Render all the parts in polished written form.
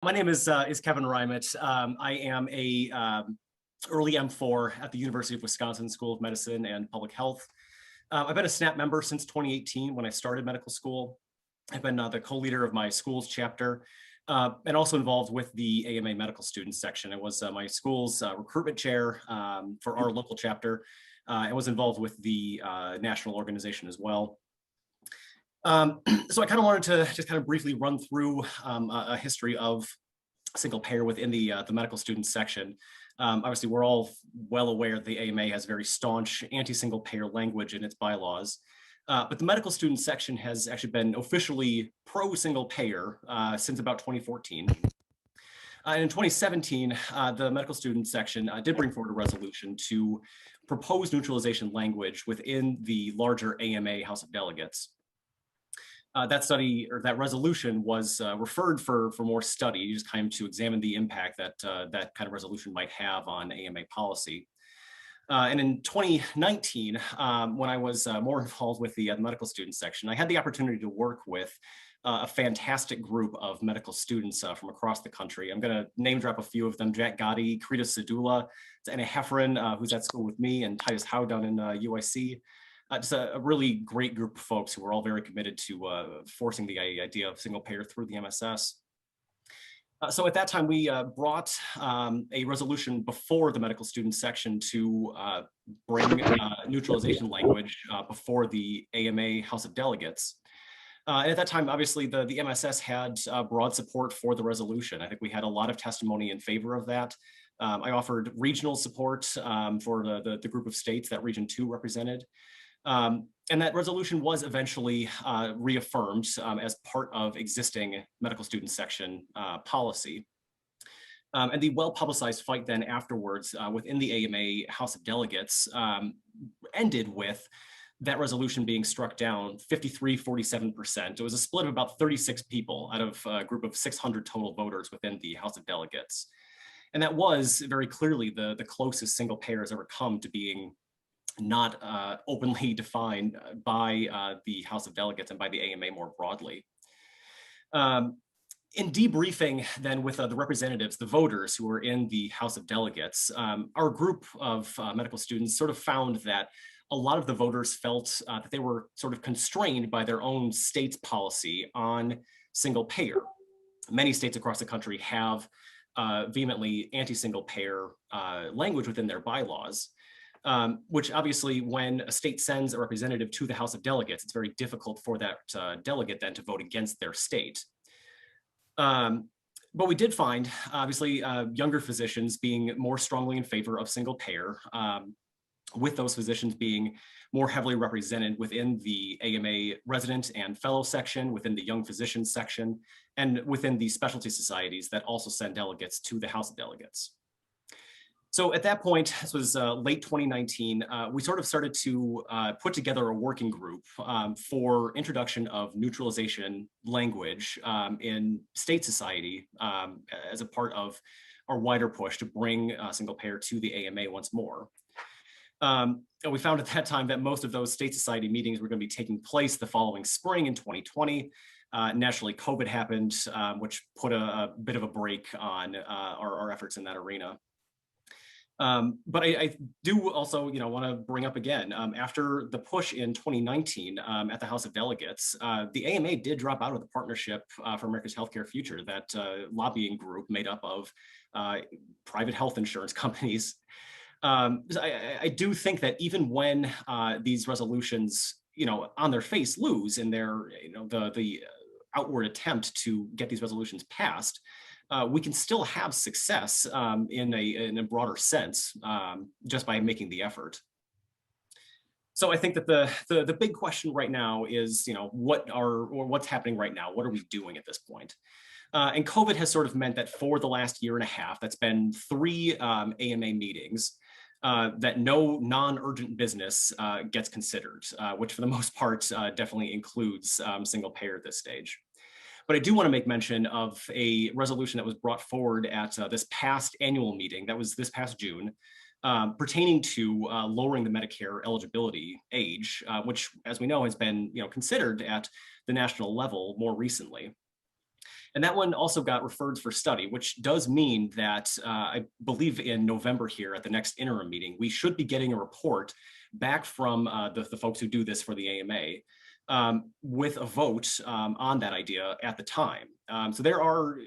My name is Kevin Rymut. I am a early M4 at the University of Wisconsin School of Medicine and Public Health. I've been a SNaHP member since 2018 when I started medical school. I've been the co-leader of my school's chapter and also involved with the AMA medical students section. I was my school's recruitment chair for our local chapter. I was involved with the national organization as well. So I kind of wanted to just kind of briefly run through a history of single payer within the medical students section. Obviously, we're all well aware the AMA has very staunch anti-single payer language in its bylaws, but the medical student section has actually been officially pro-single payer since about 2014. And in 2017, the medical student section did bring forward a resolution to propose neutralization language within the larger AMA House of Delegates. That study or that resolution was referred for more study, just kind of to examine the impact that that kind of resolution might have on AMA policy. And in 2019, when I was more involved with the medical student section, I had the opportunity to work with a fantastic group of medical students from across the country. I'm going to name drop a few of them: Jack Gotti, Krita Sedula, Anna Heffron, who's at school with me, and Titus Howe down in UIC. Just a really great group of folks who were all very committed to forcing the idea of single payer through the MSS. So at that time, we brought a resolution before the medical student section to bring neutralization language before the AMA House of Delegates. And at that time, obviously, the MSS had broad support for the resolution. I think we had a lot of testimony in favor of that. I offered regional support for the group of states that Region 2 represented. And that resolution was eventually reaffirmed as part of existing medical student section policy. And the well-publicized fight then afterwards within the AMA House of Delegates ended with that resolution being struck down 53-47%. It was a split of about 36 people out of a group of 600 total voters within the House of Delegates. And that was very clearly the closest single payer has ever come to being not openly defined by the House of Delegates and by the AMA more broadly. In debriefing then with the representatives, the voters who were in the House of Delegates, our group of medical students sort of found that a lot of the voters felt that they were sort of constrained by their own state's policy on single payer. Many states across the country have vehemently anti-single payer language within their bylaws. Which obviously, when a state sends a representative to the House of Delegates, it's very difficult for that delegate then to vote against their state. But we did find, obviously, younger physicians being more strongly in favor of single payer, with those physicians being more heavily represented within the AMA resident and fellow section, within the young physicians section, and within the specialty societies that also send delegates to the House of Delegates. So at that point, this was late 2019, we sort of started to put together a working group for introduction of neutralization language in state society as a part of our wider push to bring single payer to the AMA once more. And we found at that time that most of those state society meetings were going to be taking place the following spring in 2020. Naturally, COVID happened, which put a bit of a break on our efforts in that arena. But I do also, want to bring up again, after the push in 2019 at the House of Delegates, the AMA did drop out of the Partnership for America's Healthcare Future, that lobbying group made up of private health insurance companies. I do think that even when these resolutions, on their face lose in their, the outward attempt to get these resolutions passed, we can still have success in a broader sense just by making the effort. So I think that the big question right now is, what's happening right now? What are we doing at this point? And COVID has sort of meant that for the last year and a half, that's been 3 AMA meetings that no non-urgent business gets considered, which for the most part definitely includes single payer at this stage. But I do want to make mention of a resolution that was brought forward at this past annual meeting, that was this past June, pertaining to lowering the Medicare eligibility age, which, as we know, has been considered at the national level more recently. And that one also got referred for study, which does mean that I believe in November here at the next interim meeting, we should be getting a report back from the folks who do this for the AMA with a vote on that idea at the time. So there are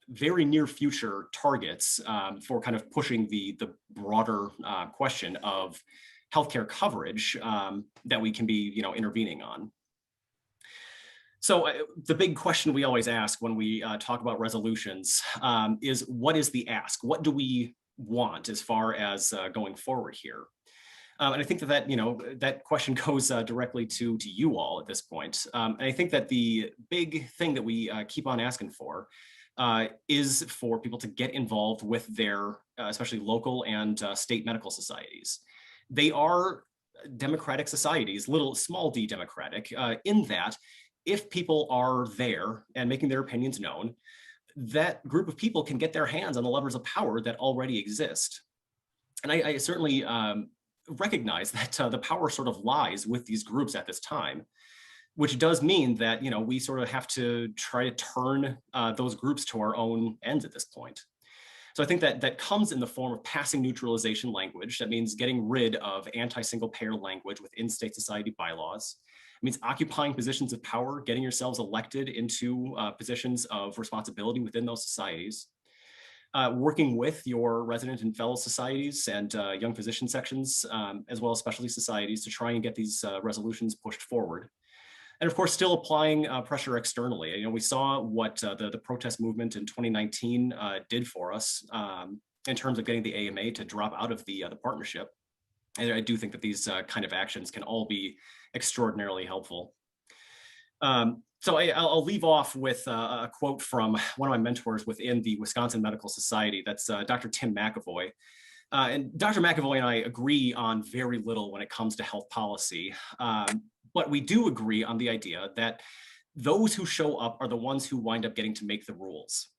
very near future targets for kind of pushing the broader question of healthcare coverage that we can be, intervening on. So the big question we always ask when we talk about resolutions is, what is the ask? What do we want as far as going forward here? And I think that that question goes directly to you all at this point. And I think that the big thing that we keep on asking for is for people to get involved with their, especially local and state medical societies. They are democratic societies, small d democratic, in that if people are there and making their opinions known, that group of people can get their hands on the levers of power that already exist. And I certainly recognize that the power sort of lies with these groups at this time, which does mean that we sort of have to try to turn those groups to our own ends at this point. So I think that comes in the form of passing neutralization language. That means getting rid of anti-single payer language within state society bylaws. It means occupying positions of power, getting yourselves elected into positions of responsibility within those societies. Working with your resident and fellow societies and young physician sections, as well as specialty societies, to try and get these resolutions pushed forward. And of course, still applying pressure externally. We saw what the protest movement in 2019 did for us in terms of getting the AMA to drop out of the partnership. And I do think that these kind of actions can all be extraordinarily helpful. So I'll leave off with a quote from one of my mentors within the Wisconsin Medical Society. That's Dr. Tim McAvoy. And Dr. McAvoy and I agree on very little when it comes to health policy. But we do agree on the idea that those who show up are the ones who wind up getting to make the rules.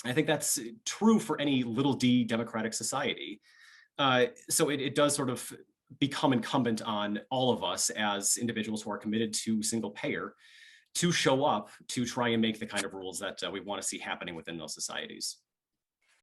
I think that's true for any little d democratic society. So it does sort of become incumbent on all of us as individuals who are committed to single payer to show up to try and make the kind of rules that we want to see happening within those societies.